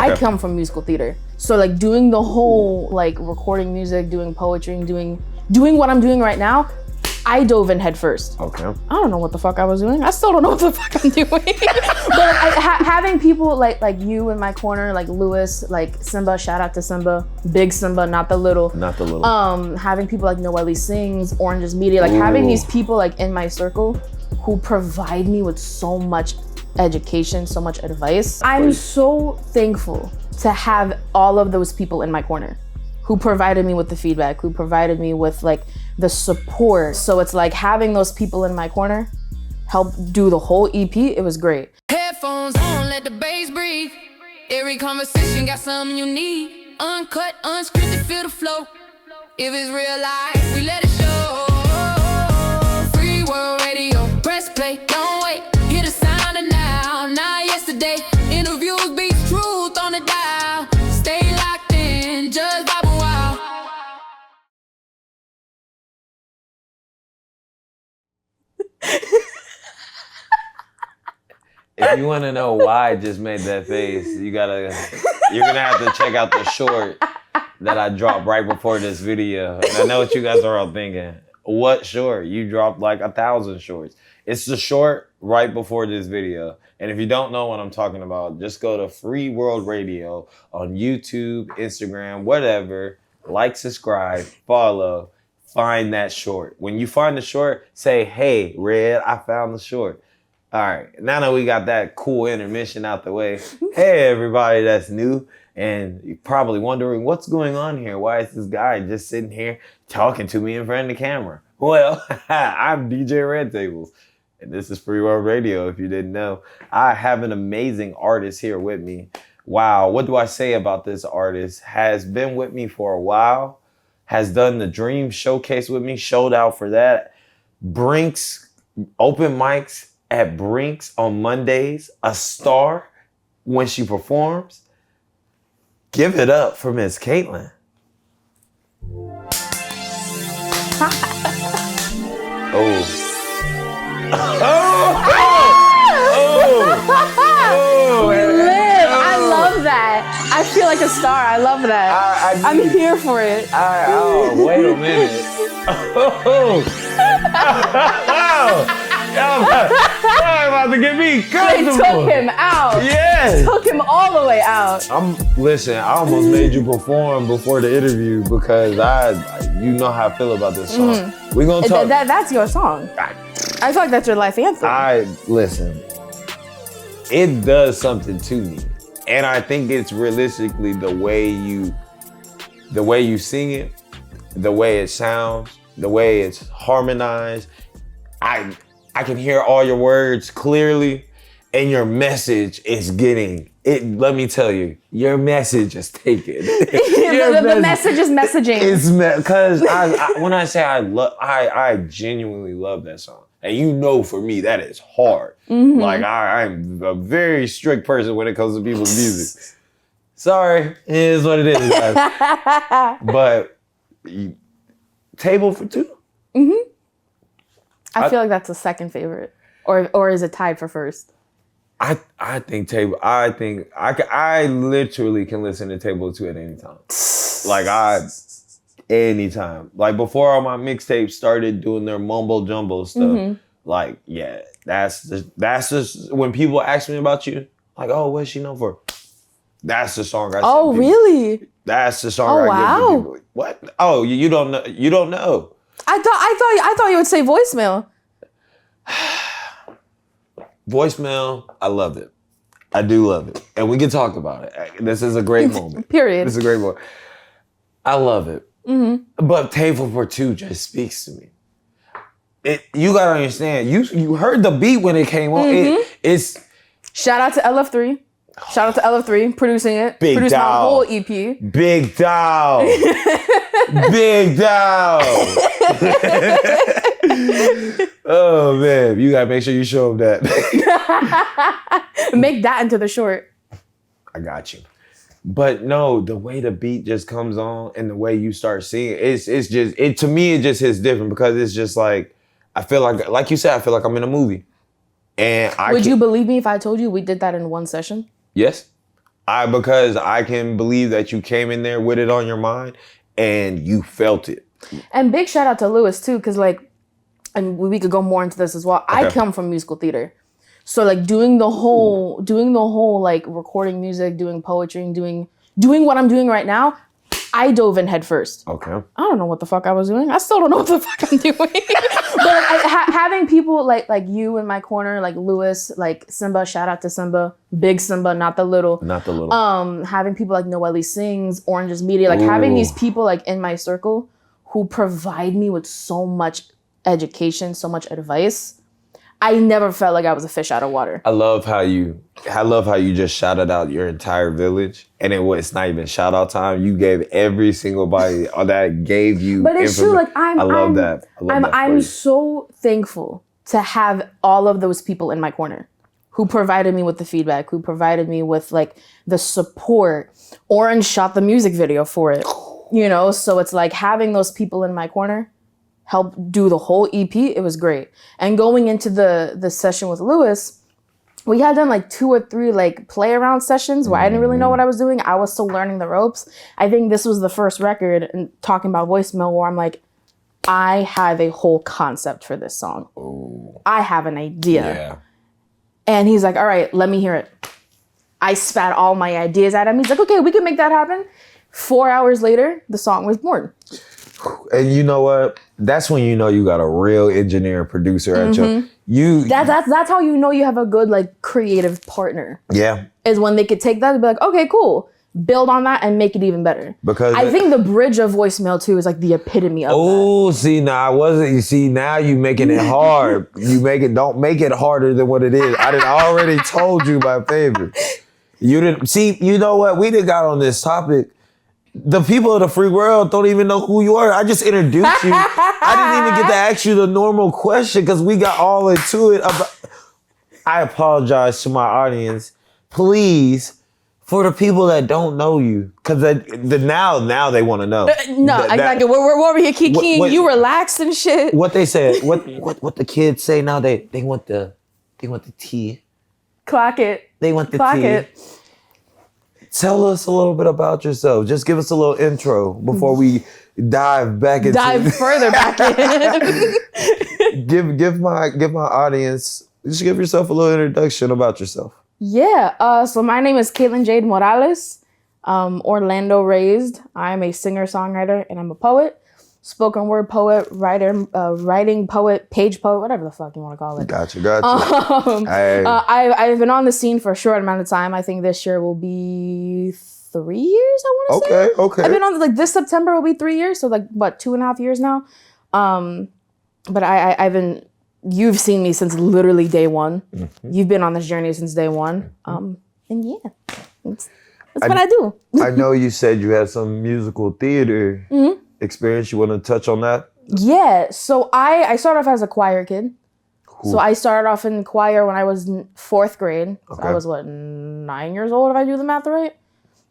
I come from musical theater. So like doing the whole like recording music, doing poetry, and doing what I'm doing right now, I dove in head first. Okay. I don't know what the fuck I was doing. I still don't know what the fuck I'm doing. But having people like you in my corner, like Lewis, like Simba, shout out to Simba, big Simba, not the little. Not the little. Having people like Noelle Sings, Orange's Media, like having these people like in my circle who provide me with so much education, so much advice. I'm so thankful to have all of those people in my corner who provided me with the feedback, who provided me with like the support. So it's like having those people in my corner help do the whole EP. It was great. Headphones on, let the bass breathe. Every conversation got something you need. Uncut, unscripted, feel the flow. If it's real life, we let it show. Free world radio, press play, don't wait. Hear the sound of now, not yesterday. Interviews beats truth on the dial. Stay locked in, just vibe a while. If you want to know why I just made that face, you're gonna have to check out the short that I dropped right before this video. And I know what you guys are all thinking. What short? You dropped like 1,000 shorts. It's the short right before this video. And if you don't know what I'm talking about, just go to Free World Radio on YouTube, Instagram, whatever. Like, subscribe, follow, find that short. When you find the short, say, hey, Red, I found the short. All right, now that we got that cool intermission out the way, hey, everybody that's new, and you're probably wondering what's going on here. Why is this guy just sitting here talking to me in front of the camera? Well, I'm DJ Red Tables, and this is Free World Radio, if you didn't know. I have an amazing artist here with me. Wow, what do I say about this artist? Has been with me for a while, has done the Dream Showcase with me, showed out for that. Brinks, open mics at Brinks on Mondays, a star when she performs. Give it up for Miss Caitlan. I love that. I feel like a star. I love that. I'm here for it. Wait a minute. Y'all about to get me comfortable. They took him out. Yes. Took him all the way out. Listen, I almost made you perform before the interview because you know how I feel about this song. Mm-hmm. We're gonna talk. That's your song. I feel like that's your life anthem. Listen, it does something to me. And I think it's realistically the way you sing it, the way it sounds, the way it's harmonized. I can hear all your words clearly, and your message is getting it. Let me tell you, your message is taken. the message is messaging. It's because when I say I genuinely love that song, and you know, for me that is hard. Mm-hmm. Like I'm a very strict person when it comes to people's music. Sorry, it is what it is, guys. But Table for Two. Mm-hmm. I feel like that's a second favorite, or is it tied for first? I think Table. I think I literally can listen to Table 2 at any time. Like anytime. Like before all my mixtapes started doing their mumbo jumbo stuff. Mm-hmm. Like yeah, that's just when people ask me about you. Like what's she known for? That's the song I. Oh really? That's the song I give to people. What? Oh you don't know? You don't know? I thought you would say Voicemail. Voicemail, I loved it. I do love it. And we can talk about it. This is a great moment. Period. This is a great moment. I love it. Mm-hmm. But Table for Two just speaks to me. You gotta understand, you heard the beat when it came on. Mm-hmm. It's shout out to LF3. Shout out to LF3 producing it. Big Produced dog. my whole EP. Big dog. Big dog. Oh man, you gotta make sure you show them that. Make that into the short. I got you. But no, the way the beat just comes on and the way you start singing, it's just to me it just hits different because it's just like I feel like you said, I feel like I'm in a movie. And Would you believe me if I told you we did that in one session? Yes. Because I can believe that you came in there with it on your mind and you felt it. And big shout out to Lewis too, because like, and we could go more into this as well. Okay. I come from musical theater. So like doing the whole like recording music, doing poetry, and doing what I'm doing right now, I dove in head first. Okay. I don't know what the fuck I was doing. I still don't know what the fuck I'm doing. But having people like you in my corner, like Lewis, like Simba, shout out to Simba, big Simba, not the little. Not the little. Having people like Noelle Sings, Orange's Media, like having these people like in my circle who provide me with so much education, so much advice. I never felt like I was a fish out of water. I love how you just shouted out your entire village, and it's not even shout out time. You gave every single body that gave you. But it's true. Like I love that. I'm so thankful to have all of those people in my corner, who provided me with the feedback, who provided me with like the support. Orange shot the music video for it, you know. So it's like having those people in my corner help do the whole EP. It was great. And going into the session with Lewis, we had done like 2 or 3 like play around sessions where I didn't really know what I was doing. I was still learning the ropes. I think this was the first record, and talking about voicemail, where I'm like, I have a whole concept for this song. Ooh. I have an idea. Yeah. And he's like, all right, let me hear it. I spat all my ideas at him. He's like, okay, we can make that happen. 4 hours later, the song was born. And you know what? That's when you know you got a real engineer and producer at you. That's how you know you have a good like creative partner. Yeah. Is when they could take that and be like, okay, cool. Build on that and make it even better. Because I think the bridge of voicemail too is like the epitome of that. See, now I wasn't. You see, now you making it hard. Don't make it harder than what it is. I done already told you my favorite. You didn't see. You know what? We done got on this topic. The people of the free world don't even know who you are. I just introduced you. I didn't even get to ask you the normal question because we got all into it. I apologize to my audience. Please, for the people that don't know you, because now they want to know. Exactly. We're over here kikiing. You relaxed and shit. What they said. What the kids say now? They want the tea. Clock it. They want the Clock tea. it. Tell us a little bit about yourself. Just give us a little intro before we dive further back in. give my audience, just give yourself a little introduction about yourself. Yeah. So my name is Caitlan Jade Morales. Orlando raised. I'm a singer, songwriter, and I'm a poet. Spoken word poet, writer, writing poet, page poet, whatever the fuck you want to call it. Gotcha. Hey. I've been on the scene for a short amount of time. I think this year will be 3 years, I want to say. Okay. I've been on, like, this September will be 3 years. So, like, what, 2.5 years now? But you've seen me since literally day one. Mm-hmm. You've been on this journey since day one. And yeah, that's what I do. I know you said you had some musical theater experience. You want to touch on that? Yeah. So I started off as a choir kid. Cool. So I started off in choir when I was in 4th grade. So I was 9 years old if I do the math right.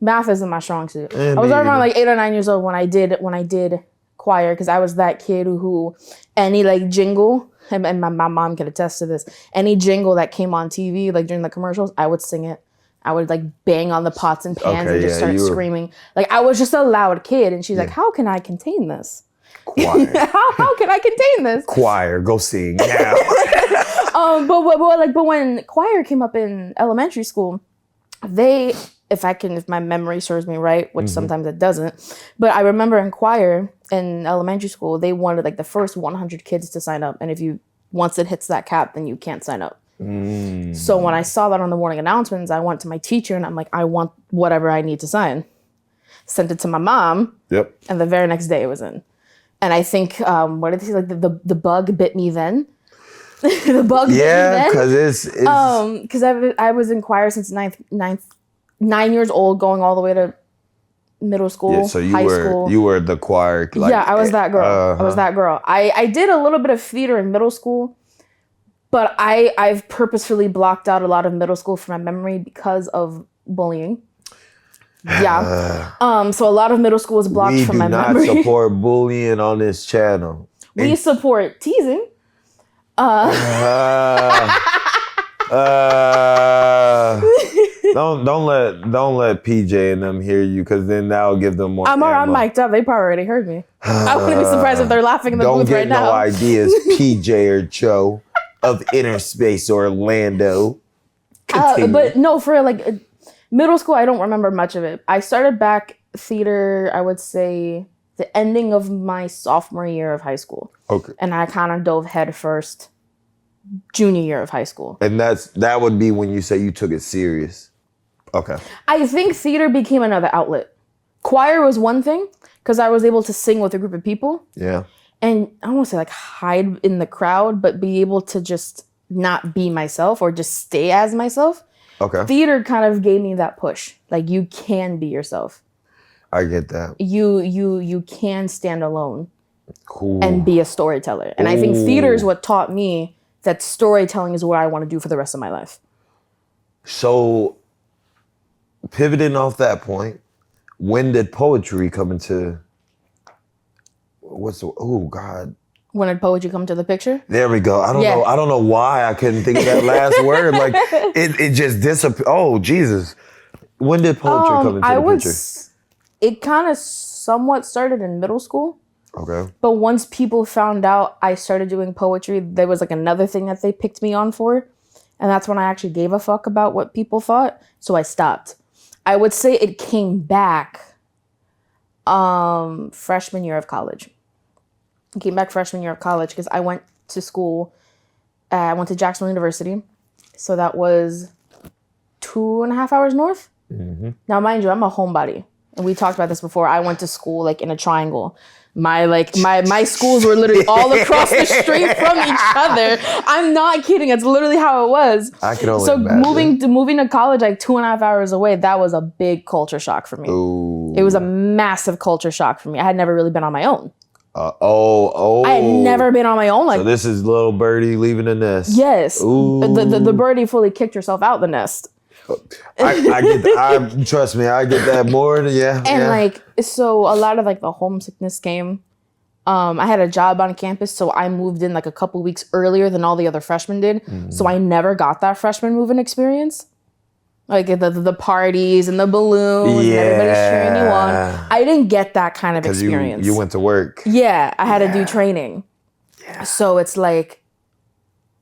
Math isn't my strong suit. I was around like 8 or 9 years old when I did choir, because I was that kid who any like jingle, and my mom can attest to this, any jingle that came on TV like during the commercials, I would sing it. I would like bang on the pots and pans and just start screaming. Like I was just a loud kid, and she's like, "How can I contain this? Choir. how can I contain this? Choir, go sing now." But when choir came up in elementary school, if my memory serves me right, which sometimes it doesn't, but I remember in choir in elementary school, they wanted like the first 100 kids to sign up, and once it hits that cap, then you can't sign up. So when I saw that on the morning announcements, I went to my teacher and I'm like, I want whatever I need to sign. Sent it to my mom. Yep. And the very next day it was in. And I think, what did he say? Like the bug bit me then. The bug bit me then. Yeah, because because I was in choir since 9 years old, going all the way to middle school, high school. You were the choir. Yeah, I was that girl. I was that girl. I did a little bit of theater in middle school. But I've purposefully blocked out a lot of middle school from my memory because of bullying. Yeah. So a lot of middle school was blocked from my memory. We do not support bullying on this channel. We support teasing. Don't don't let PJ and them hear you, because then that'll give them more. I'm mic'd up. They probably already heard me. I wouldn't be surprised if they're laughing in the booth right now. Don't get no ideas, PJ or Joe of InnerSpace Orlando. But no, for like middle school, I don't remember much of it. I started back theater, I would say, the ending of my sophomore year of high school. Okay. And I kind of dove head first junior year of high school. And that would be when you say you took it serious. Okay. I think theater became another outlet. Choir was one thing because I was able to sing with a group of people. Yeah. And I don't want to say like hide in the crowd, but be able to just not be myself or just stay as myself. Okay. Theater kind of gave me that push. Like, you can be yourself. I get that. You can stand alone. Cool. And be a storyteller. And I think theater is what taught me that storytelling is what I want to do for the rest of my life. So, pivoting off that point, when did poetry come into, When did poetry come to the picture? There we go. I don't know why I couldn't think of that last word. Like, it just disappeared. Oh, Jesus. When did poetry come into the picture? It kind of somewhat started in middle school. Okay. But once people found out I started doing poetry, there was like another thing that they picked me on for. And that's when I actually gave a fuck about what people thought. So I stopped. I would say it came back freshman year of college. I came back freshman year of college because I went to school. I went to Jacksonville University. So that was 2.5 hours north. Mm-hmm. Now, mind you, I'm a homebody. And we talked about this before. I went to school like in a triangle. My schools were literally all across the street from each other. I'm not kidding. It's literally how it was. I can only imagine. Moving to college like 2.5 hours away, that was a big culture shock for me. Ooh. It was a massive culture shock for me. I had never really been on my own. I had never been on my own. So this is little birdie leaving the nest. Yes. Ooh. The birdie fully kicked herself out the nest. Trust me, I get that more than, yeah. And like, so a lot of like the homesickness came. I had a job on campus, so I moved in like a couple weeks earlier than all the other freshmen did. Mm. So I never got that freshman moving experience. Like the parties and the balloons and everybody's cheering you on. I didn't get that kind of experience. You went to work. Yeah, I had to do training. Yeah. So it's like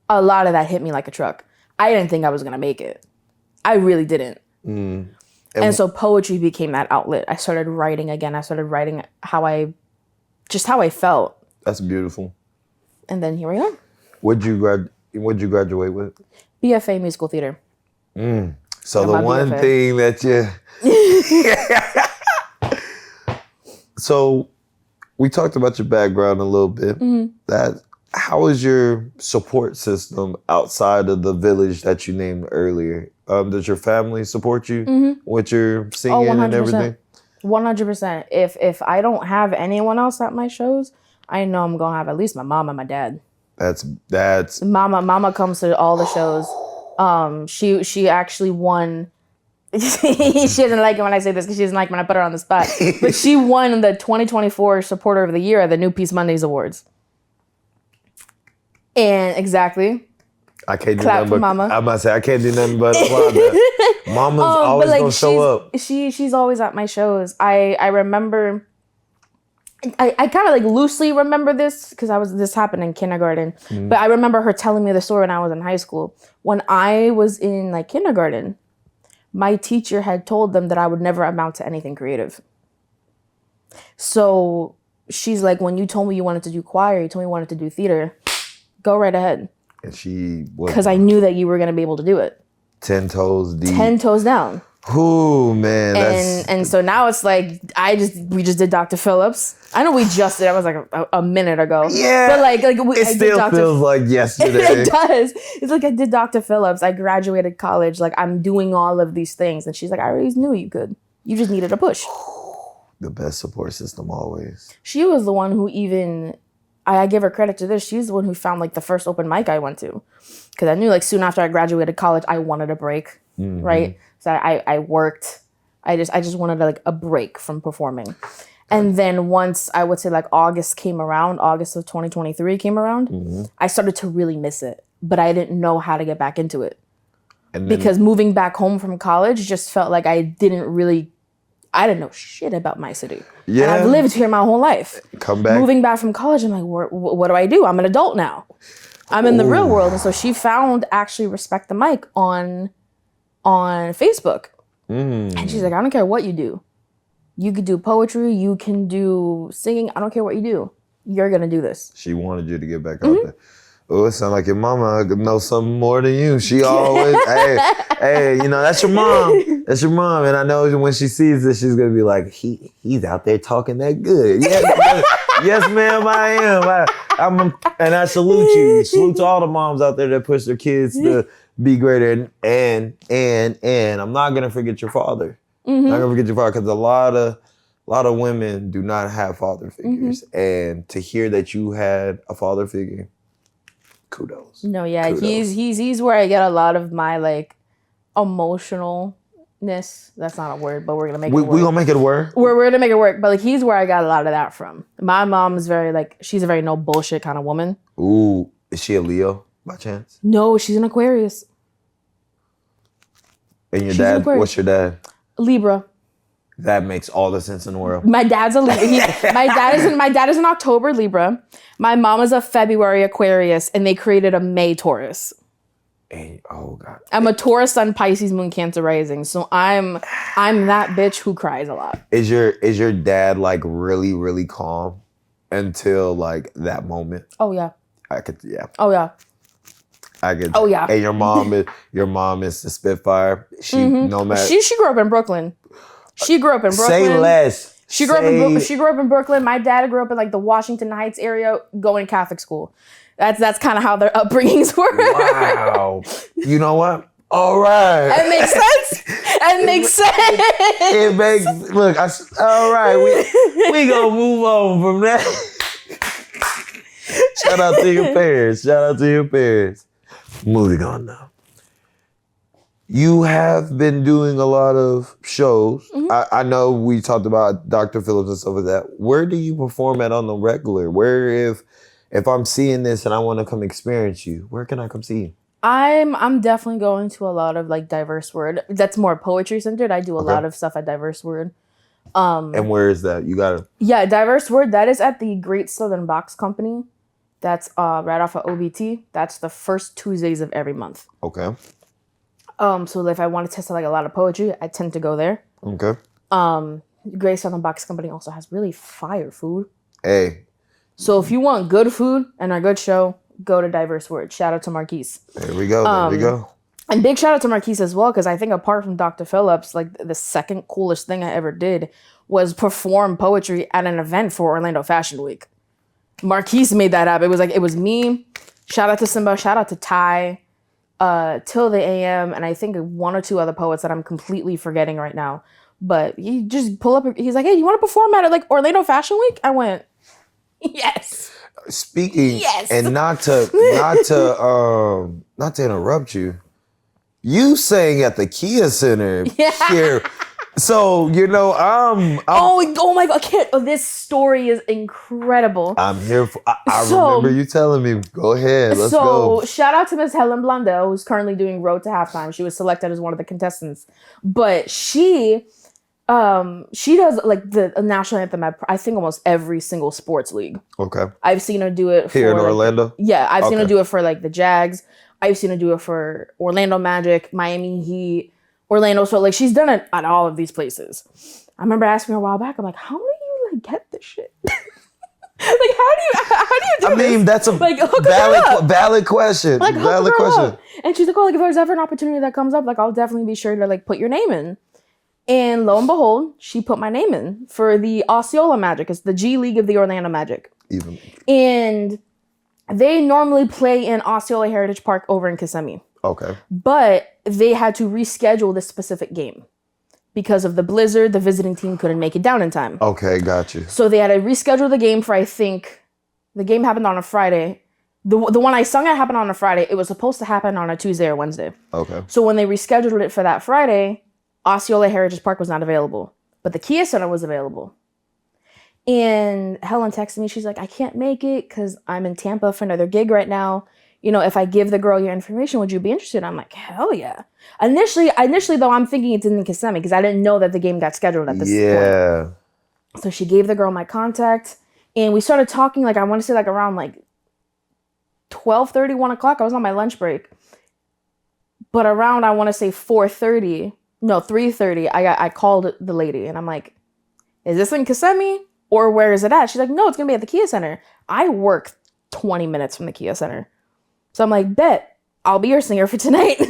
a lot of that hit me like a truck. I didn't think I was gonna make it. I really didn't. Mm. And so poetry became that outlet. I started writing again. I started writing how I felt. That's beautiful. And then here we are. What'd you graduate with? BFA musical theater. Mm. So the one thing that So we talked about your background a little bit. Mm-hmm. How is your support system outside of the village that you named earlier? Does your family support you with your singing and everything? 100%. If I don't have anyone else at my shows, I know I'm gonna have at least my mom and my dad. That's Mama comes to all the shows. She actually won. She doesn't like it when I say this because she doesn't like when I put her on the spot. But she won the 2024 Supporter of the Year at the New Peace Mondays Awards. And exactly. I can't do Clap nothing for but Mama. I'm about to say I can't do nothing but applaud that. Mama's always gonna show up. She's always at my shows. I remember. I kind of like loosely remember this because this happened in kindergarten. Mm. But I remember her telling me the story when I was in high school. When I was in like kindergarten, my teacher had told them that I would never amount to anything creative. So she's like, when you told me you wanted to do choir, you told me you wanted to do theater, go right ahead. And she was. Because I knew that you were going to be able to do it. 10 toes deep. 10 toes down. Ooh, man. And so now it's like, we just did Dr. Phillips. I know we just did, that was like a minute ago. Yeah. But like it still feels like yesterday. It does. It's like I did Dr. Phillips. I graduated college. Like I'm doing all of these things. And she's like, I always knew you could. You just needed a push. The best support system always. She was the one who even, I give her credit to this. She's the one who found like the first open mic I went to. Because I knew like soon after I graduated college, I wanted a break, right? So I worked. I just wanted like a break from performing. And then once I would say like August of 2023 came around, I started to really miss it. But I didn't know how to get back into it. And then, because moving back home from college just felt like I didn't know shit about my city. Yeah. And I've lived here my whole life. Come back. Moving back from college, I'm like, what do I do? I'm an adult now. I'm in the real world. And so she found actually Respect the Mic on Facebook. And she's like, I don't care what you do. You could do poetry. You can do singing. I don't care what you do. You're going to do this. She wanted you to get back out there. Oh, it sounds like your mama knows something more than you. She always, hey, you know, that's your mom. That's your mom. And I know when she sees this, she's going to be like, he's out there talking that good. Yes, ma'am, I am. And I salute you. Salute to all the moms out there that push their kids to be greater. And I'm not going to forget your father. I'm not going to forget your father because a lot of women do not have father figures. And to hear that you had a father figure, kudos. No, yeah, Kudos. he's where I get a lot of my like emotionalness. That's not a word, but we're gonna make it work. We gonna make it work. We're gonna make it work. But like he's where I got a lot of that from. My mom is very like she's a very no bullshit kind of woman. Ooh, is she a Leo by chance? No, she's an Aquarius. And your She's an dad? Aquarius. What's your dad? Libra. That makes all the sense in the world. My dad's a Libra. My dad is an October Libra. My mom is a February Aquarius, and they created a May Taurus. And, oh God. I'm a Taurus Sun, Pisces Moon, Cancer rising, so I'm that bitch who cries a lot. Is your dad like really, really calm until like that moment? Oh yeah. I could, yeah. Oh yeah. I could. Oh, yeah. And your mom is the Spitfire. She no matter. She grew up in Brooklyn. She grew up in Brooklyn. Say less. She grew up in Brooklyn. My dad grew up in like the Washington Heights area, going to Catholic school. That's kind of how their upbringings were. Wow. You know what? All right. It makes sense. It makes sense. It makes look. All right. We gonna move on from that. Shout out to your parents. Shout out to your parents. Moving on now. You have been doing a lot of shows. I know we talked about Dr. Phillips and stuff like that. Where do you perform at on the regular? Where if I'm seeing this and I want to come experience you, where can I come see you? I'm definitely going to a lot of like Diverse Word. That's more poetry centered. I do a lot of stuff at Diverse Word. And where is that? You gotta. Yeah, Diverse Word. That is at the Great Southern Box Company. That's right off of OBT. That's the first Tuesdays of every month. Okay. So if I want to test out like a lot of poetry, I tend to go there. Okay. Great Southern Box Company also has really fire food. Hey. So if you want good food and a good show, go to Diverse Word. Shout out to Marquise. There we go. There we go. And big shout out to Marquise as well, because I think apart from Dr. Phillips, like the second coolest thing I ever did was perform poetry at an event for Orlando Fashion Week. Marquise made that up. It was me. Shout out to Simba. Shout out to Ty. Till the AM, and I think one or two other poets that I'm completely forgetting right now. But he just pull up. He's like, "Hey, you want to perform at like Orlando Fashion Week?" I went, "Yes." Speaking, Yes. and not to interrupt you. You sang at the Kia Center here. So, you know, Oh my God! This story is incredible. I'm here for. I remember you telling me. Go ahead, let's go. So shout out to Miss Helen Blundell, who's currently doing Road to Halftime. She was selected as one of the contestants, but she does like the national anthem at I think almost every single sports league. Okay. I've seen her do it Here in like, Orlando. Yeah, I've seen her do it for like the Jags. I've seen her do it for Orlando Magic, Miami Heat, Orlando. So like she's done it at all of these places. I remember asking her a while back. I'm like, how do you like get this shit? Like how do you do I mean, this? that's a Like, hook a girl up. valid question. Like, hook a valid girl question. up. And she's like, oh, like if there's ever an opportunity that comes up, like I'll definitely be sure to like put your name in. And lo and behold, she put my name in for the Osceola Magic. It's the G League of the Orlando Magic. Even. And they normally play in Osceola Heritage Park over in Kissimmee. Okay. But they had to reschedule this specific game. Because of the blizzard, the visiting team couldn't make it down in time. Okay, got you. So they had to reschedule the game for, I think, the game happened on a Friday. The one I sung at happened on a Friday. It was supposed to happen on a Tuesday or Wednesday. Okay. So when they rescheduled it for that Friday, Osceola Heritage Park was not available. But the Kia Center was available. And Helen texted me. She's like, I can't make it because I'm in Tampa for another gig right now. you know, if I give the girl your information, would you be interested? I'm like, hell yeah. Initially though, I'm thinking it's in Kissimmee because I didn't know that the game got scheduled at this point. So she gave the girl my contact and we started talking, like, I want to say like around like 12:30, 1 o'clock. I was on my lunch break. But around, I want to say 3:30, I called the lady and I'm like, is this in Kissimmee or where is it at? She's like, no, it's going to be at the Kia Center. I work 20 minutes from the Kia Center. So I'm like, bet, I'll be your singer for tonight.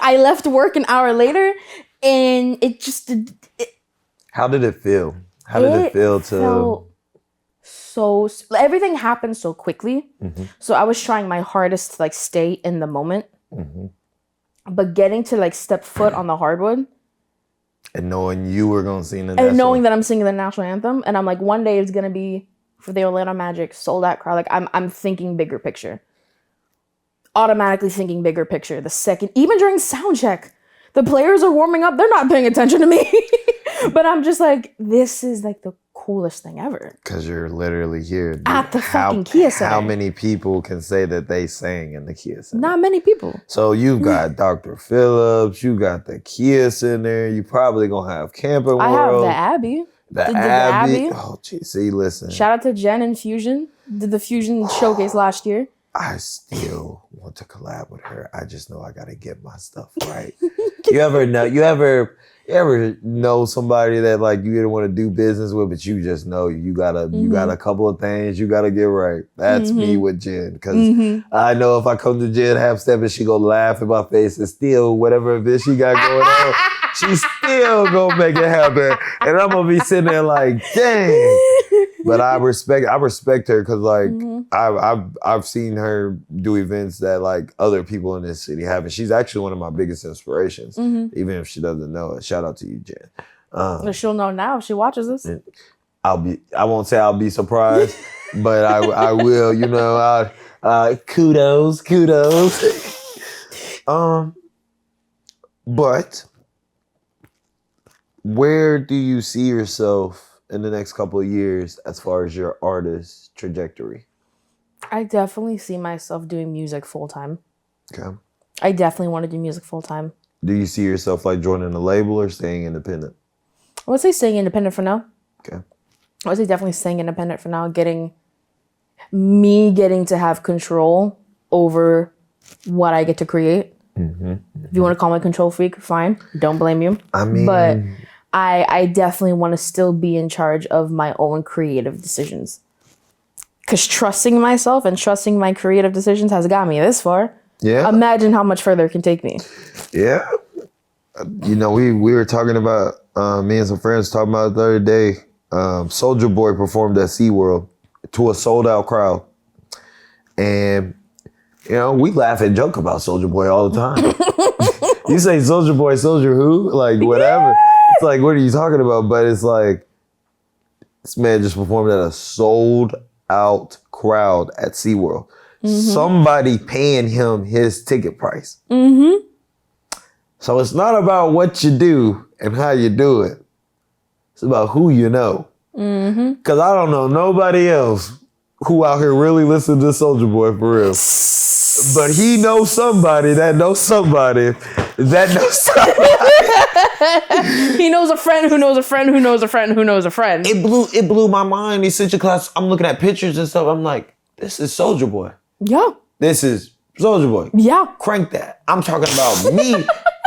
I left work an hour later and it just... How did it feel? How did it feel to... So everything happened so quickly. So I was trying my hardest to like stay in the moment. But getting to like step foot on the hardwood. And knowing you were going to sing the And knowing that I'm singing the national anthem. And I'm like, one day it's going to be for the Orlando Magic, sold out crowd. Like I'm thinking bigger picture. Automatically thinking bigger picture. The second, even during sound check, the players are warming up. They're not paying attention to me. But I'm just like, this is like the coolest thing ever. Because you're literally here. At the fucking Kia Center. How many people can say that they sang in the Kia Center? Not many people. So you got Dr. Phillips, you got the Kia Center, you probably gonna have Camping World. I have the Abbey. The Abbey. Oh, gee, see, listen. Shout out to Jen and Fusion. Did the Fusion showcase last year. I still want to collab with her. I just know I gotta get my stuff right. You ever know somebody that like you didn't want to do business with, but you just know you got a couple of things you gotta get right. That's me with Jen, because I know if I come to Jen half step and she gonna laugh in my face and steal whatever event she got going on, she's still gonna make it happen, and I'm gonna be sitting there like, dang. But I respect her because like I've seen her do events that like other people in this city haven't. She's actually one of my biggest inspirations, even if she doesn't know it. Shout out to you, Jen. She'll know now if she watches this. I won't say I'll be surprised, but I will. You know, kudos. But where do you see yourself in the next couple of years as far as your artist trajectory? I definitely see myself doing music full time. Okay. I definitely want to do music full time. Do you see yourself like joining a label or staying independent? I would say staying independent for now. Okay. I would say definitely staying independent for now. Getting to have control over what I get to create. If you want to call me a control freak, fine. Don't blame you. I mean... But I definitely want to still be in charge of my own creative decisions. Because trusting myself and trusting my creative decisions has got me this far. Yeah. Imagine how much further it can take me. Yeah. You know, we were talking about, me and some friends talking about it the other day. Soulja Boy performed at SeaWorld to a sold out crowd. And, you know, we laugh and joke about Soulja Boy all the time. You say Soulja Boy, Soulja who? Like, whatever. Yeah. It's like, what are you talking about? But it's like, this man just performed at a sold out crowd at SeaWorld. Somebody paying him his ticket price. So it's not about what you do and how you do it. It's about who you know. Because I don't know nobody else who out here really listens to Soulja Boy for real. But he knows somebody that knows somebody that knows somebody. He knows a friend who knows a friend who knows a friend who knows a friend. It blew my mind. He's such a class. I'm looking at pictures and stuff. I'm like, this is Soulja Boy. Yeah. This is Soulja Boy. Yeah. Crank that. I'm talking about me.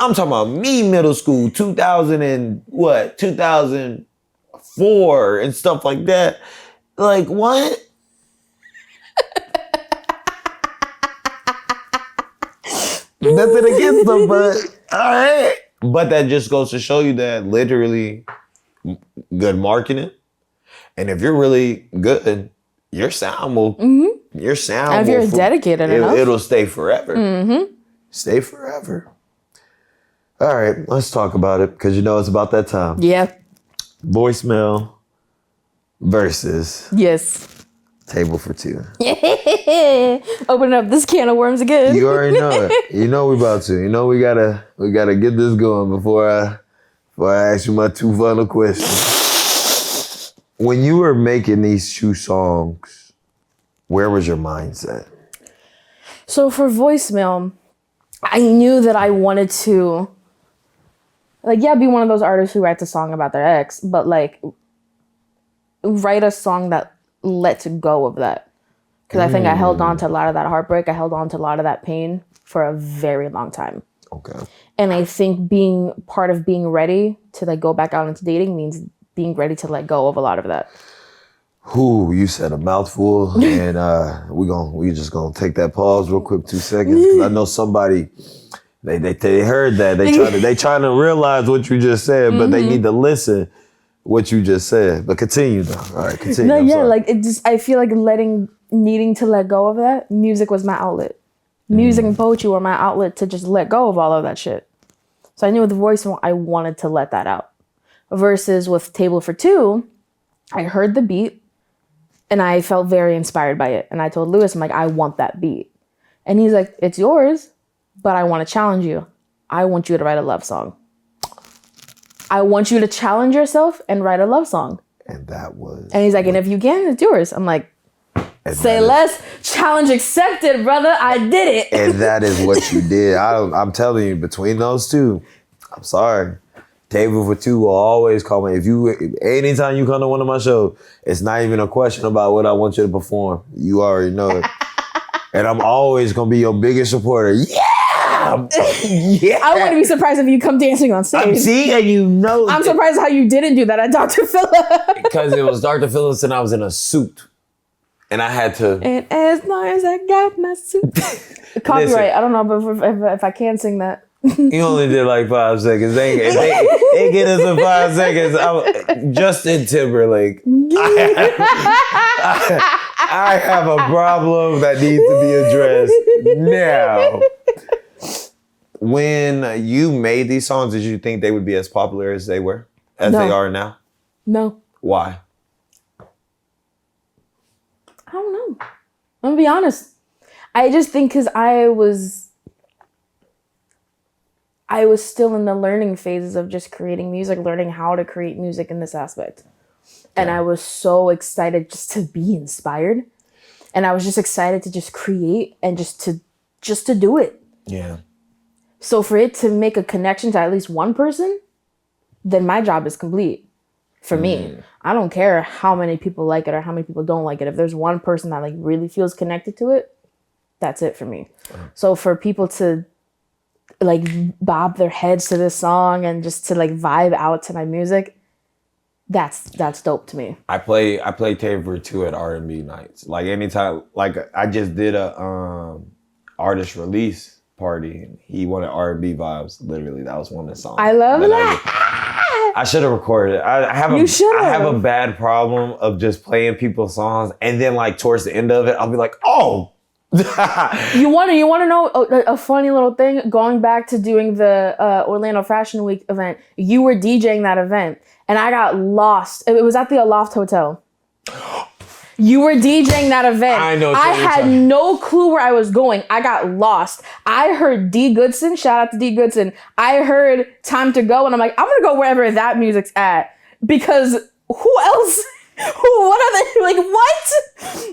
I'm talking about me, middle school, 2004 and stuff like that. Like, what? Nothing against them, but all right. But that just goes to show you that literally good marketing. And if you're really good, your sound will, your sound if you're dedicated enough, it'll stay forever. Stay forever. All right, let's talk about it because you know it's about that time. Yeah. Voicemail versus Table for Two. Open up this can of worms again. You already know it. You know we about to. You know we gotta get this going before I ask you my two final questions. When you were making these two songs, where was your mindset? So for voicemail, I knew that I wanted to, like, yeah, be one of those artists who writes a song about their ex, but like write a song that lets go of that. Because I think I held on to a lot of that heartbreak. I held on to a lot of that pain for a very long time. Okay. And I think being part of being ready to like go back out into dating means being ready to let go of a lot of that. Whew, you said a mouthful, and we just gonna take that pause real quick, 2 seconds, because I know somebody they heard that they trying to realize what you just said, but they need to listen what you just said. But continue though. All right, continue. No, yeah, like it just I feel like needing to let go of that. Music was my outlet. Music and poetry were my outlet to just let go of all of that shit. So I knew with the voice I wanted to let that out. Versus with Table for Two, I heard the beat. And I felt very inspired by it. And I told Lewis, I'm like, I want that beat. And he's like, it's yours, but I want to challenge you. I want you to write a love song. I want you to challenge yourself and write a love song. And that was... And he's like, and if you can, it's yours. I'm like, say less, challenge accepted, brother. I did it. And that is what you did. I'm telling you, between those two, I'm sorry. Table for Two will always call me. Anytime you come to one of my shows, it's not even a question about what I want you to perform. You already know it. And I'm always gonna be your biggest supporter. Yeah! Yeah! I wouldn't be surprised if you come dancing on stage. I'm surprised how you didn't do that at Dr. Phillips. Because it was Dr. Phillips and I was in a suit. And I had to... And as long as I got my suit. Copyright. Listen, I don't know if I can sing that. You only did like 5 seconds. They get us in 5 seconds. Justin Timberlake. I have a problem that needs to be addressed now. When you made these songs, did you think they would be as popular as they were, as they are now? No. Why? I don't know. I'm gonna be honest. I just think because I was still in the learning phases of just creating music, learning how to create music in this aspect. And I was so excited just to be inspired. And I was just excited to just create and just to do it. Yeah. So for it to make a connection to at least one person, then my job is complete for me. I don't care how many people like it or how many people don't like it. If there's one person that like really feels connected to it, that's it for me. So for people to like bob their heads to this song and just to like vibe out to my music, that's dope to me. I play Table for Two at R&B nights. Like anytime, like I just did a artist release party. He wanted R&B vibes. Literally, that was one of the songs. I love that. I should have recorded it. I have a bad problem of just playing people's songs and then like towards the end of it, I'll be like, oh. You want to know a funny little thing? Going back to doing the Orlando Fashion Week event, you were DJing that event, and I got lost. It was at the Aloft Hotel. You were DJing that event. I know. I had no clue where I was going. I got lost. I heard D Goodson. Shout out to D Goodson. I heard Time to Go, and I'm like, I'm gonna go wherever that music's at, because who else? What are they like? What?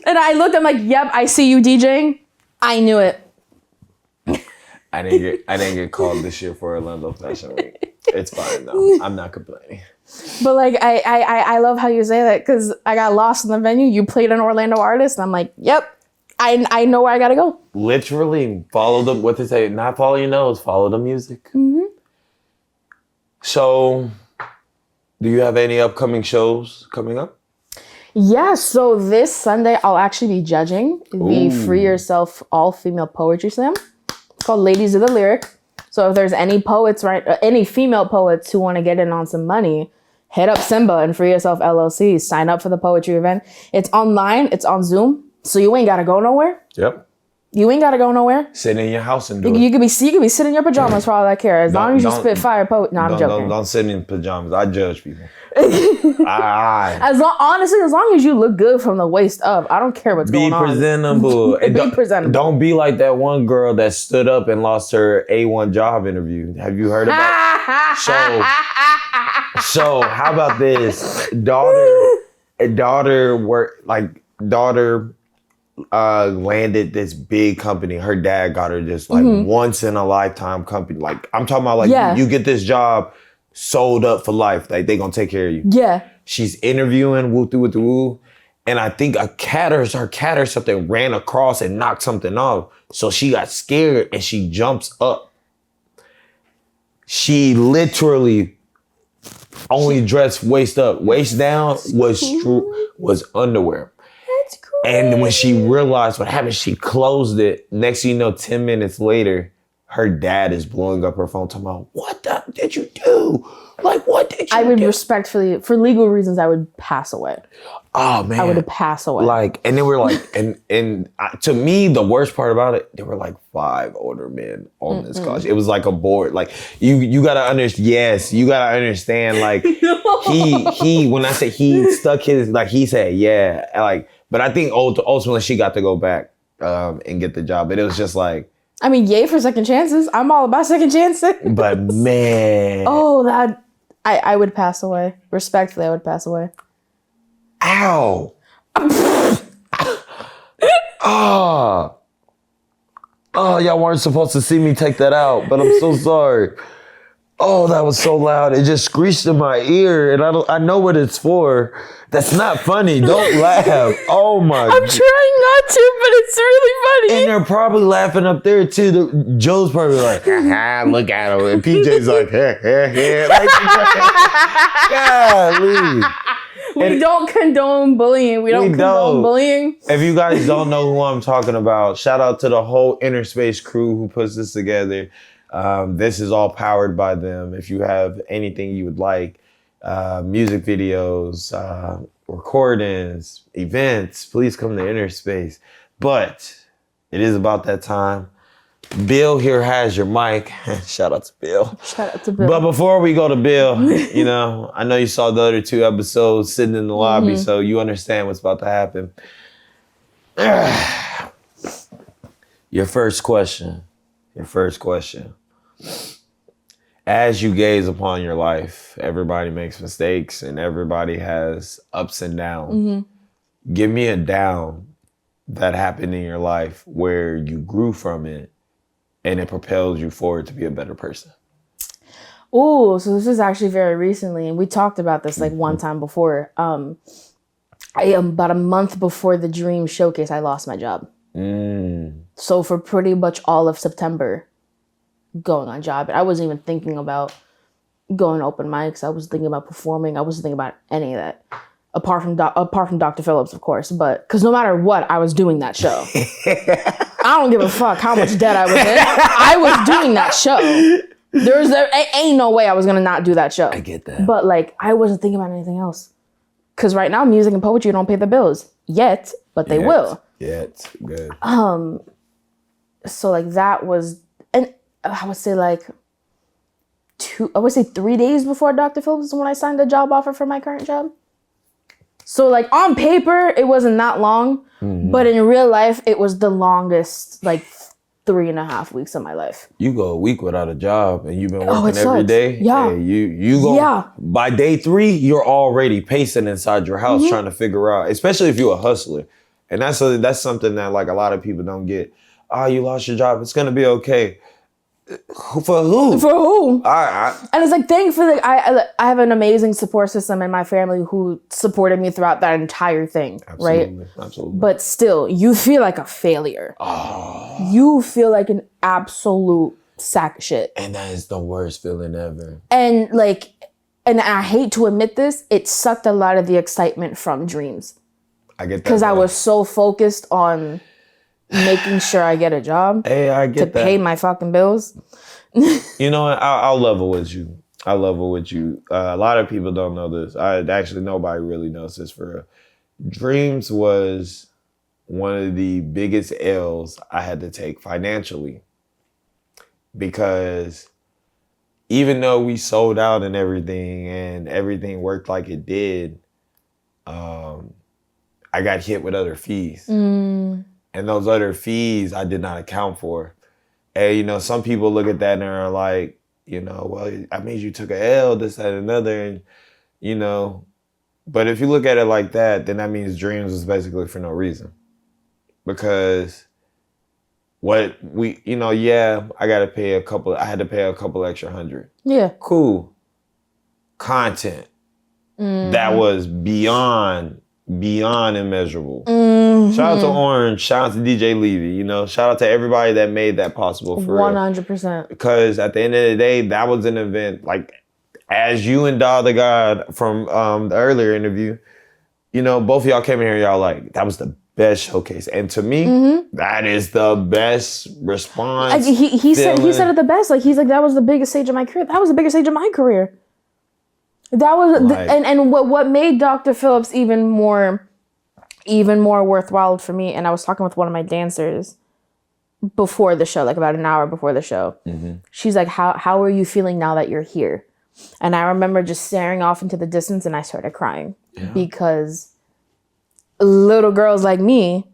And I looked. I'm like, yep, I see you DJing. I knew it. I didn't get called this year for Orlando Fashion Week. It's fine though. I'm not complaining. But like, I love how you say that, because I got lost in the venue. You played an Orlando artist, and I'm like, yep, I know where I gotta go. Literally follow the what they say. Not follow your nose. Follow the music. Mm-hmm. So, do you have any upcoming shows coming up? Yeah, so this Sunday, I'll actually be judging the Free Yourself All-Female Poetry Slam. It's called Ladies of the Lyric. So if there's any poets, any female poets who want to get in on some money, hit up Simba and Free Yourself LLC. Sign up for the poetry event. It's online. It's on Zoom. So you ain't got to go nowhere. Yep. You ain't got to go nowhere. Sit in your house and do it. You could be sitting in your pajamas for all I care. As long as you spit fire poet. No, I'm joking. Don't sit in pajamas. I judge people. Honestly, as long as you look good from the waist up, I don't care what's going on. Be presentable. Be presentable. Don't be like that one girl that stood up and lost her A1 job interview. Have you heard about it? So how about daughter landed this big company. Her dad got her this like once in a lifetime company. Like I'm talking about like you get this job sold up for life. Like they gonna take care of you. Yeah. She's interviewing woo. And I think her cat or something ran across and knocked something off. So she got scared and she jumps up. She literally only dressed waist up. Waist down was underwear. That's crazy. And when she realized what happened, she closed it. Next thing you know, 10 minutes later, her dad is blowing up her phone talking about, what the did you do? Like, what did you do? I would respectfully, for legal reasons, I would pass away. Oh, man. I would pass away. Like, and they were like, to me, the worst part about it, there were like 5 older men on this college. It was like a board. Like, you gotta understand, you gotta understand, like, he, when I say he stuck his, like, he said, yeah. Like, but I think ultimately she got to go back and get the job. But it was just like, I mean, yay for second chances. I'm all about second chances. But man. Oh, that, I would pass away. Respectfully, I would pass away. Ow. Oh, y'all weren't supposed to see me take that out, but I'm so sorry. Oh, that was so loud. It just screeched in my ear, and I know what it's for. That's not funny. Don't laugh. Oh my. I'm trying not to, but it's really funny. And they're probably laughing up there too. Joe's probably like, look at him. And PJ's like, golly. We don't condone bullying. We don't condone bullying. If you guys don't know who I'm talking about, shout out to the whole InnerSpace crew who puts this together. This is all powered by them. If you have anything you would like, music videos, recordings, events, please come to InnerSpace. But it is about that time. Bill here has your mic. Shout out to Bill. Shout out to Bill. But before we go to Bill, you know, I know you saw the other 2 episodes sitting in the lobby, so you understand what's about to happen. Your first question. As you gaze upon your life, everybody makes mistakes and everybody has ups and downs. Give me a down that happened in your life where you grew from it and it propels you forward to be a better person. Oh, so this is actually very recently, and we talked about this like one time before. About a month before the Dream Showcase, I lost my job. So for pretty much all of September, going on job, I wasn't even thinking about going to open mics. I was thinking about performing. I wasn't thinking about any of that, apart from Dr. Phillips, of course. But because no matter what, I was doing that show. I don't give a fuck how much debt I was in. I was doing that show. There ain't no way I was gonna not do that show. I get that. But like, I wasn't thinking about anything else. Because right now, music and poetry don't pay the bills yet, but they will. Yeah, it's good. So like that was, and I would say like 3 days before Dr. Phillips is when I signed the job offer for my current job. So like on paper, it wasn't that long, but in real life, it was the longest like 3.5 weeks of my life. You go a week without a job and you've been working every day. Yeah. Hey, you go by day 3, you're already pacing inside your house trying to figure out, especially if you're a hustler. And that's something that like a lot of people don't get. Oh, you lost your job. It's gonna be okay. For who? For who? And it's like, thankfully, I have an amazing support system in my family who supported me throughout that entire thing, right? Absolutely. But still, you feel like a failure. Oh. You feel like an absolute sack of shit. And that is the worst feeling ever. And like, and I hate to admit this, it sucked a lot of the excitement from Dreams. I get that. Because I was so focused on making sure I get a job. Hey, I get that. To pay my fucking bills. You know what? I'll level with you. A lot of people don't know this. Nobody really knows this for real. Dreams was one of the biggest L's I had to take financially. Because even though we sold out and everything worked like it did, I got hit with other fees. And those other fees I did not account for. And, you know, some people look at that and are like, you know, well, I mean, you took a L, this, that, and another. And, you know, but if you look at it like that, then that means Dreams was basically for no reason. because what we, I had to pay a couple extra $100. Yeah. Cool. Content that was beyond immeasurable. Shout out to Orange, shout out to DJ Levy, shout out to everybody that made that possible for 100%. Because at the end of the day, that was an event, like, as you and Da the God from the earlier interview, both of y'all came in here, y'all like, that was the best showcase. And to me, that is the best response. He said it the best. Like, he's like, that was the biggest stage of my career. That was the biggest stage of my career. That was, and what made Dr. Phillips even more worthwhile for me, and I was talking with one of my dancers before the show, like about an hour before the show. She's like, how are you feeling now that you're here? And I remember just staring off into the distance, and I started crying because little girls like me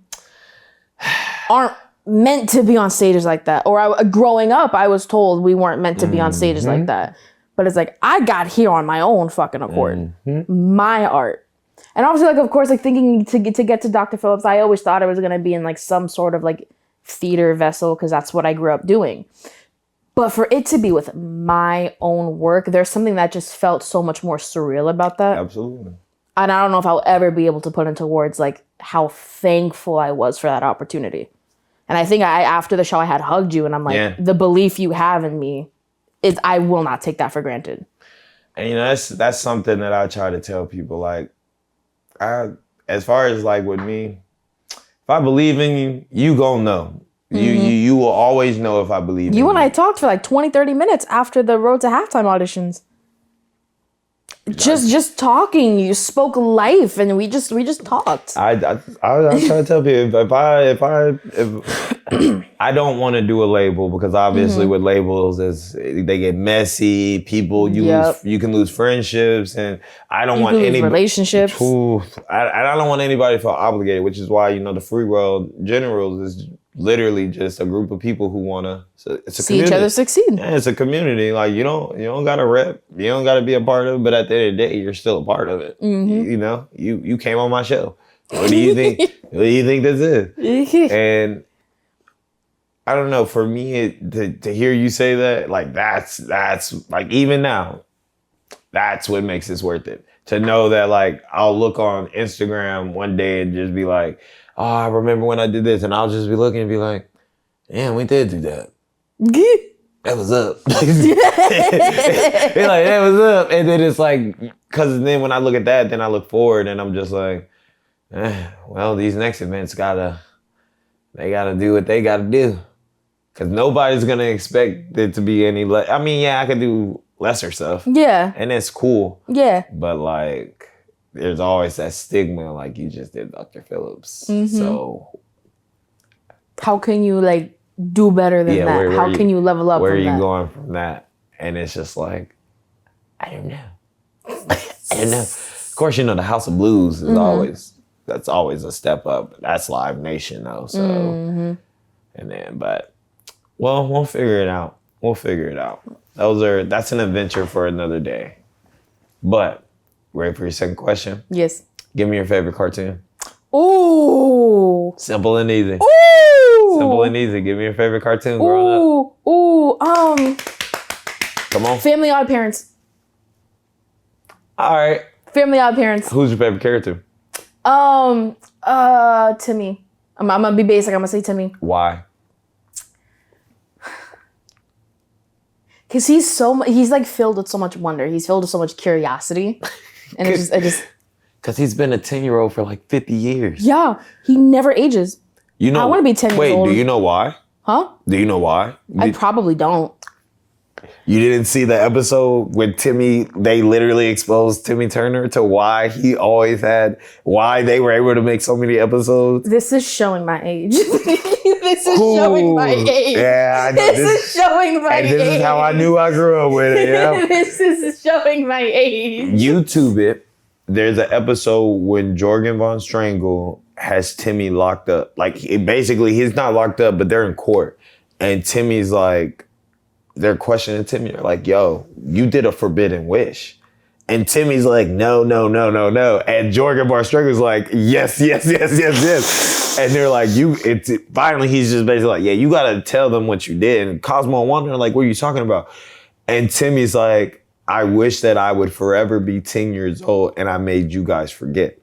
aren't meant to be on stages like that. Or growing up, I was told we weren't meant to be on stages like that. But it's like, I got here on my own fucking accord. My art. And obviously, like, of course, like, thinking to get to Dr. Phillips, I always thought I was going to be in, like, some sort of, like, theater vessel, because that's what I grew up doing. But for it to be with my own work, there's something that just felt so much more surreal about that. Absolutely. And I don't know if I'll ever be able to put into words, like, how thankful I was for that opportunity. And I think after the show, I had hugged you, and I'm like, the belief you have in me, I will not take that for granted. And that's something that I try to tell people. Like, as far as like with me, if I believe in you, you gonna know. You will always know if I believe in you. You and I talked for like 20, 30 minutes after the Road to Halftime auditions. Just talking, you spoke life, and we just talked. I try to tell people if I don't want to do a label, because obviously with labels they get messy. People you can lose friendships, and I don't want any relationships. I don't want anybody to feel obligated, which is why the free world generals is literally just a group of people who want to see each other succeed. Yeah, it's a community. Like, you don't got to rep. You don't got to be a part of it. But at the end of the day, you're still a part of it. You came on my show. What do you think? What do you think this is? And I don't know. For me, to hear you say that, like, that's like, even now, that's what makes this worth it. To know that, like, I'll look on Instagram one day and just be like, oh, I remember when I did this, and I'll just be looking and be like, damn, we did do that. That was up. They're like, that was up. And then it's like, because then when I look at that, then I look forward, and I'm just like, well, these next events they gotta do what they gotta do. Because nobody's gonna expect it to be any less. I mean, yeah, I could do lesser stuff. Yeah. And it's cool. Yeah. But like, there's always that stigma, like, you just did Dr. Phillips. So how can you, like, do better than that? How can you level up? Where are you going from that? And it's just like, I don't know. I don't know. Of course, the House of Blues is that's always a step up. That's Live Nation though. So and then, but we'll figure it out. We'll figure it out. That's an adventure for another day. But ready for your second question? Yes. Give me your favorite cartoon. Ooh. Simple and easy. Ooh. Simple and easy. Give me your favorite cartoon growing up. Ooh. Come on. Family Odd Parents. All right. Family Odd Parents. Who's your favorite character? Timmy. I'm gonna be basic. I'm gonna say Timmy. Why? Because he's like filled with so much wonder. He's filled with so much curiosity. And I just because he's been a 10-year-old for like 50 years. Yeah, he never ages. I want to be 10 years old. Wait, do you know why? Huh? Do you know why? I probably don't. You didn't see the episode with Timmy? They literally exposed Timmy Turner to why they were able to make so many episodes. This is showing my age. This is showing my age. Yeah, I know. This is showing my age. And this is how I knew I grew up with it. Yeah. This is showing my age. YouTube it. There's an episode when Jorgen von Strangle has Timmy locked up. Like, basically, he's not locked up, but they're in court. And Timmy's like, they're questioning Timmy. They're like, yo, you did a forbidden wish. And Timmy's like, no. And Jorgen Barstreger's like, yes. And they're like, finally he's just basically like, yeah, you gotta tell them what you did. And Cosmo and Wanda are like, what are you talking about? And Timmy's like, I wish that I would forever be 10 years old and I made you guys forget.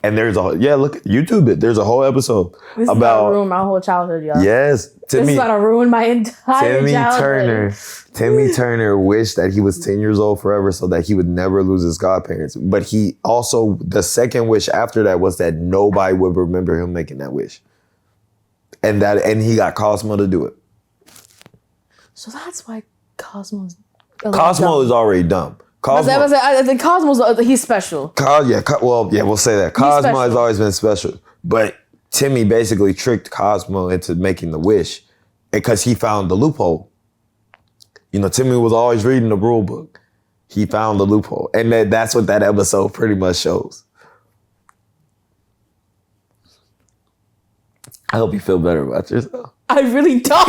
And look, YouTube it. There's a whole episode This about. is gonna ruin my whole childhood, y'all. Yes. This is gonna ruin my entire childhood. Timmy Turner wished that he was 10 years old forever so that he would never lose his godparents. But he also, the second wish after that was that nobody would remember him making that wish. And he got Cosmo to do it. So that's why Cosmo is already dumb. I think Cosmo's he's special. We'll say that. Cosmo has always been special. But Timmy basically tricked Cosmo into making the wish because he found the loophole. You know, Timmy was always reading the rule book. He found the loophole. And that's what that episode pretty much shows. I hope you feel better about yourself. I really don't.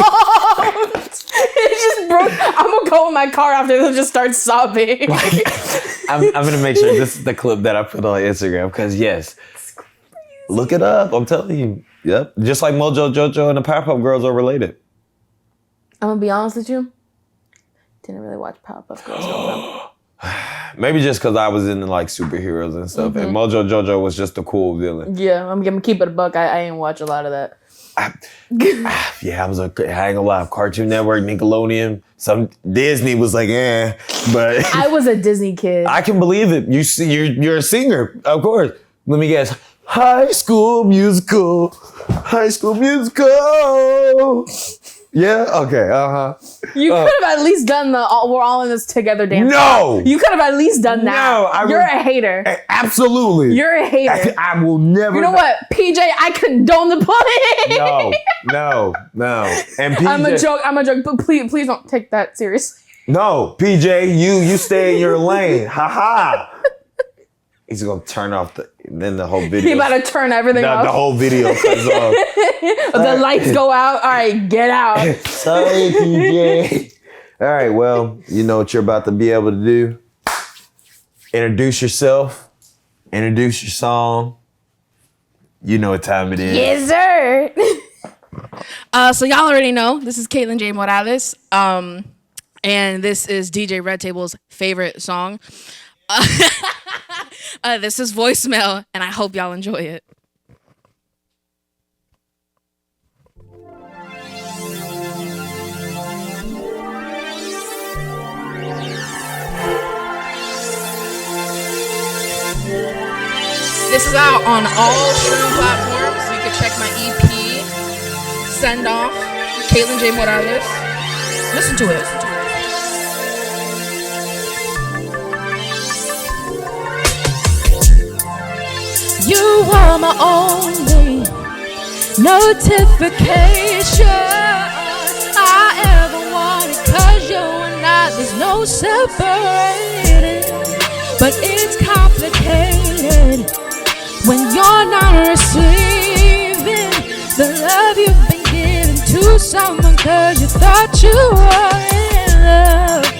It just broke. I'm gonna go in my car after this and just start sobbing. I'm gonna make sure this is the clip that I put on Instagram because yes, look it up. I'm telling you. Yep. Just like Mojo Jojo and the Powerpuff Girls are related. I'm gonna be honest with you. Didn't really watch Powerpuff Girls growing up. Maybe just because I was into like superheroes and stuff, and Mojo Jojo was just a cool villain. Yeah, I'm gonna keep it a buck. I ain't watch a lot of that. I ain't gonna lie, Cartoon Network, Nickelodeon, some Disney was like, but I was a Disney kid. I can believe it. You see, you're a singer, of course. Let me guess, High School Musical. Yeah. Okay. You could have at least done we're all in this together dance. No. You could have at least done that. No. You're a hater. Absolutely. You're a hater. I will never. You know what, PJ? I condone the play. No. And PJ, I'm a joke. But please don't take that seriously. No, PJ, you stay in your lane. Ha. He's gonna turn off the whole video. He about to turn everything off. The whole video cuts off. The lights go out. All right, get out. Sorry, PJ. All right, well, you know what you're about to be able to do. Introduce yourself. Introduce your song. You know what time it is. Yes, sir. So y'all already know this is Caitlan Jade Morales, and this is DJ Red Table's favorite song. This is Voicemail, and I hope y'all enjoy it. This is out on all streaming platforms. You can check my EP, Send Off, Caitlan Jade Morales. Listen to it. You are my only notification I ever wanted, 'cause you and I, there's no separating. But it's complicated when you're not receiving the love you've been giving to someone 'cause you thought you were in love.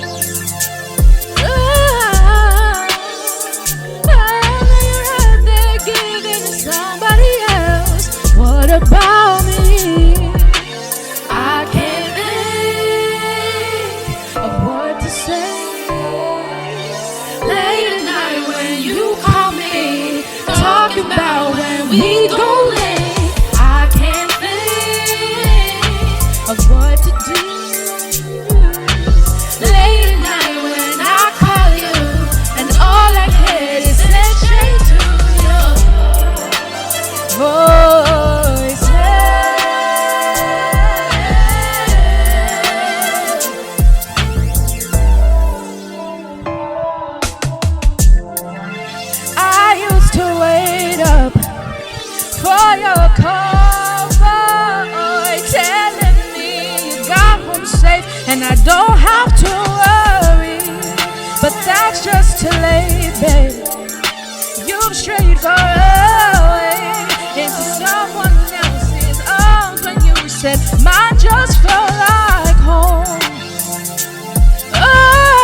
Somebody else, what about me? I can't think of what to say. Late at night when you call me, talking about when we go late. I can't think of what to do. Late at night when I call you, and all I get is that straight to voice. I used to wait up for your call, boy, telling me you got home safe and I don't have to worry. But that's just too late, babe. You've strayed far away into someone else's arms when you said mine just felt like home. Oh,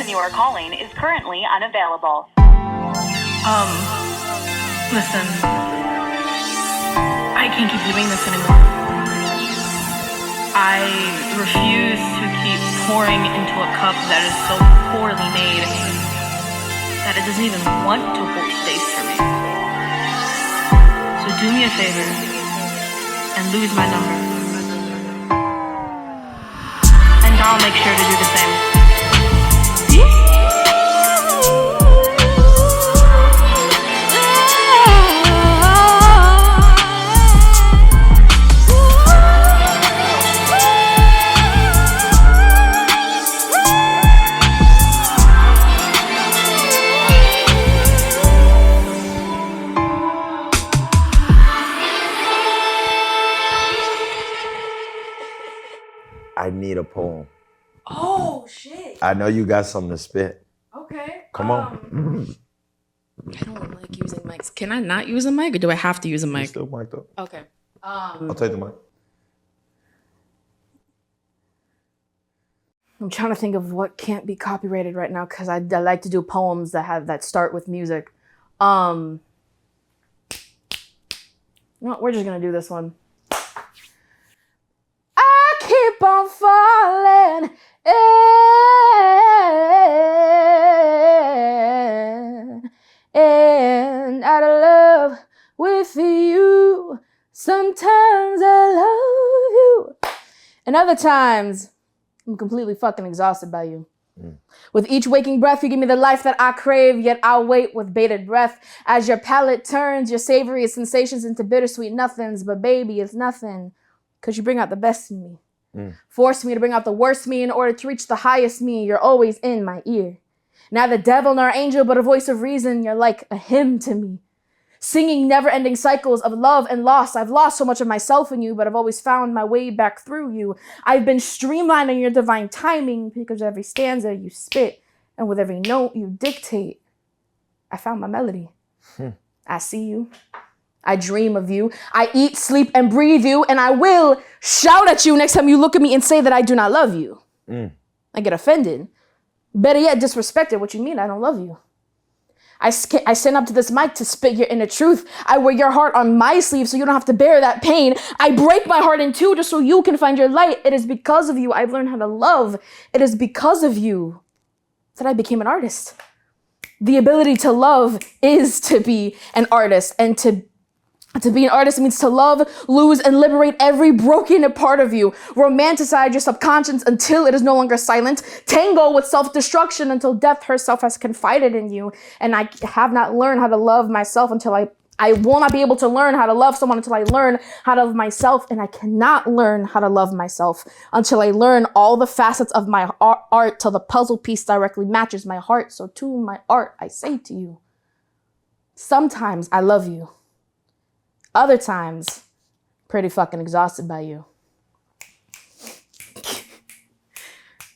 person you are calling is currently unavailable. Listen. I can't keep doing this anymore. I refuse to keep pouring into a cup that is so poorly made that it doesn't even want to hold space for me. So do me a favor and lose my number. And I'll make sure to do the same. I need a poem. Oh shit. I know you got something to spit. Okay. Come on. I don't like using mics. Can I not use a mic or do I have to use a You mic? still mic'd up. Okay. I'll take the mic. I'm trying to think of what can't be copyrighted right now because I like to do poems that start with music. No, we're just gonna do this one. I keep on falling in out of love with you. Sometimes I love you, and other times I'm completely fucking exhausted by you. With each waking breath, you give me the life that I crave, yet I'll wait with bated breath as your palate turns your savory sensations into bittersweet nothings. But baby, it's nothing, because you bring out the best in me. Force me to bring out the worst me in order to reach the highest me. You're always in my ear. Neither devil nor angel, but a voice of reason. You're like a hymn to me. Singing never-ending cycles of love and loss. I've lost so much of myself in you, but I've always found my way back through you. I've been streamlining your divine timing because every stanza you spit and with every note you dictate, I found my melody. I see you. I dream of you. I eat, sleep, and breathe you, and I will shout at you next time you look at me and say that I do not love you. I get offended. Better yet, disrespected. What you mean I don't love you? I stand up to this mic to spit your inner truth. I wear your heart on my sleeve so you don't have to bear that pain. I break my heart in two just so you can find your light. It is because of you I've learned how to love. It is because of you that I became an artist. The ability to love is to be an artist, and to be an artist means to love, lose, and liberate every broken part of you. Romanticize your subconscious until it is no longer silent. Tango with self-destruction until death herself has confided in you. And I have not learned how to love myself until I will not be able to learn how to love someone until I learn how to love myself. And I cannot learn how to love myself until I learn all the facets of my art till the puzzle piece directly matches my heart. So to my art, I say to you, sometimes I love you. Other times, pretty fucking exhausted by you.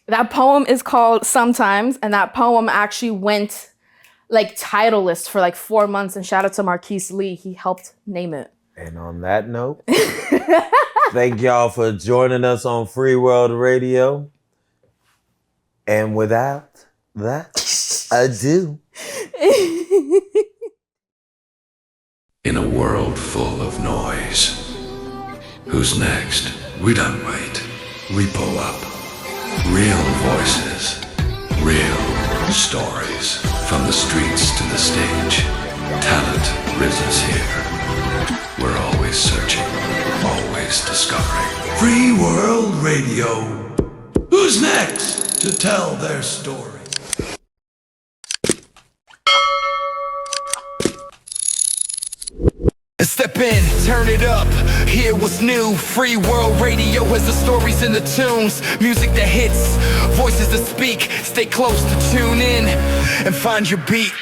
That poem is called Sometimes, and that poem actually went like titleless for like 4 months, and shout out to Marquise Lee, he helped name it. And on that note, thank y'all for joining us on Free World Radio. And without that, ado. In a world full of noise, who's next? We don't wait. We pull up. Real voices, real stories. From the streets to the stage, talent rises here. We're always searching, always discovering. Free World Radio. Who's next to tell their story? Step in, turn it up, hear what's new. Free World Radio has the stories and the tunes. Music that hits, voices that speak. Stay close to tune in and find your beat.